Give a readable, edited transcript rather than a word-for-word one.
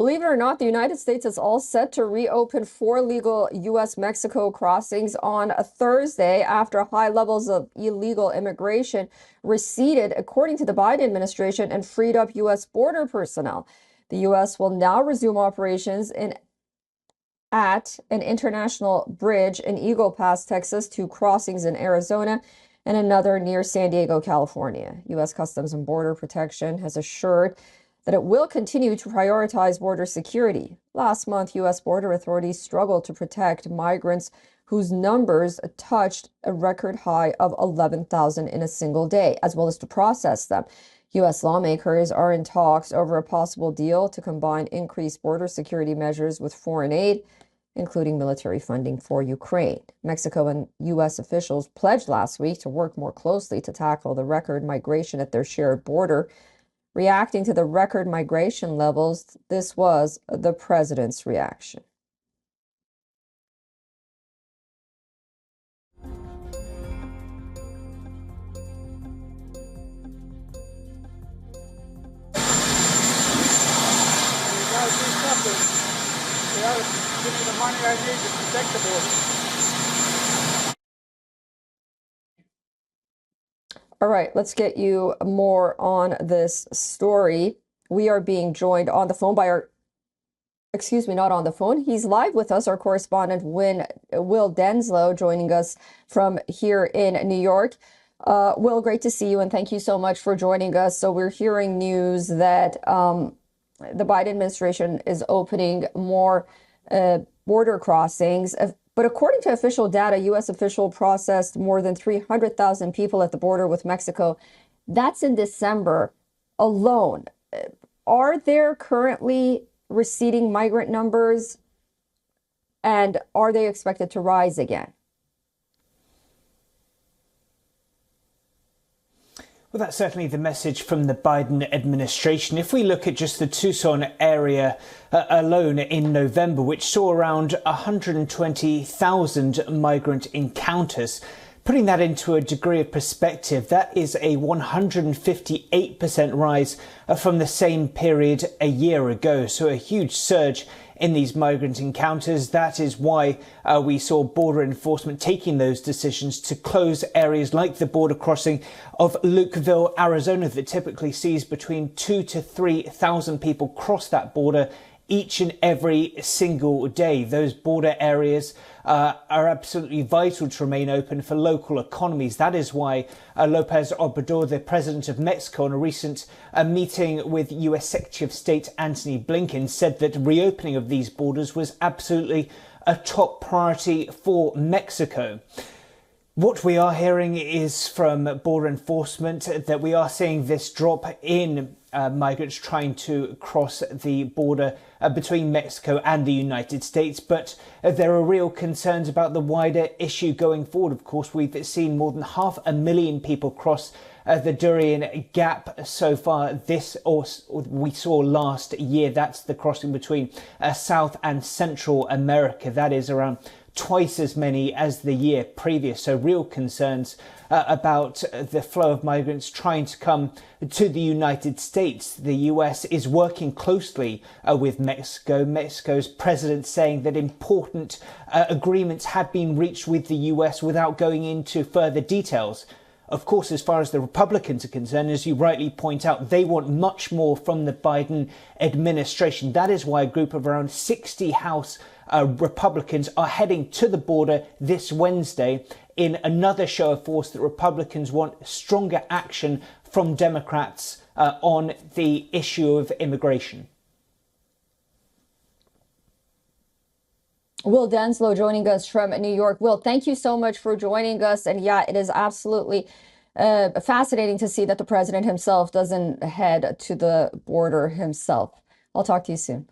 Believe it or not, the United States is all set to reopen 4 legal U.S.-Mexico crossings on a Thursday after high levels of illegal immigration receded, according to the Biden administration, and freed up U.S. border personnel. The U.S. will now resume operations at an international bridge in Eagle Pass, Texas, 2 crossings in Arizona, and another near San Diego, California. U.S. Customs and Border Protection has assured that it will continue to prioritize border security. Last month, U.S. border authorities struggled to protect migrants whose numbers touched a record high of 11,000 in a single day, as well as to process them. U.S. lawmakers are in talks over a possible deal to combine increased border security measures with foreign aid, including military funding for Ukraine. Mexico and U.S. officials pledged last week to work more closely to tackle the record migration at their shared border. Reacting to the record migration levels, this was the president's reaction. They ought to give me the money I need to protect the border. All right, let's get you more on this story. We are being joined on the phone by not on the phone. He's live with us, our correspondent, Will Denslow, joining us from here in New York. Will, great to see you, and thank you so much for joining us. So we're hearing news that the Biden administration is opening more border crossings. But according to official data, U.S. official processed more than 300,000 people at the border with Mexico. That's in December alone. Are there currently receding migrant numbers, and are they expected to rise again? Well, that's certainly the message from the Biden administration. If we look at just the Tucson area alone in November, which saw around 120,000 migrant encounters, putting that into a degree of perspective, that is a 158% rise from the same period a year ago. So a huge surge in these migrant encounters. That is why we saw border enforcement taking those decisions to close areas like the border crossing of Lukeville, Arizona, that typically sees between 2,000 to 3,000 people cross that border each and every single day. Those border areas are absolutely vital to remain open for local economies. That is why Lopez Obrador, the president of Mexico, in a recent meeting with U.S. Secretary of State Antony Blinken, said that reopening of these borders was absolutely a top priority for Mexico. What we are hearing is from border enforcement that we are seeing this drop in migrants trying to cross the border between Mexico and the United States. But there are real concerns about the wider issue going forward. Of course, we've seen more than 500,000 people cross the Darien Gap so far we saw last year. That's the crossing between South and Central America. That is around twice as many as the year previous. So real concerns about the flow of migrants trying to come to the United States. The US is working closely with Mexico. Mexico's president saying that important agreements have been reached with the US without going into further details. Of course, as far as the Republicans are concerned, as you rightly point out, they want much more from the Biden administration. That is why a group of around 60 House Republicans are heading to the border this Wednesday in another show of force that Republicans want stronger action from Democrats on the issue of immigration. Will Denslow joining us from New York. Will, thank you so much for joining us. And yeah, it is absolutely fascinating to see that the president himself doesn't head to the border himself. I'll talk to you soon.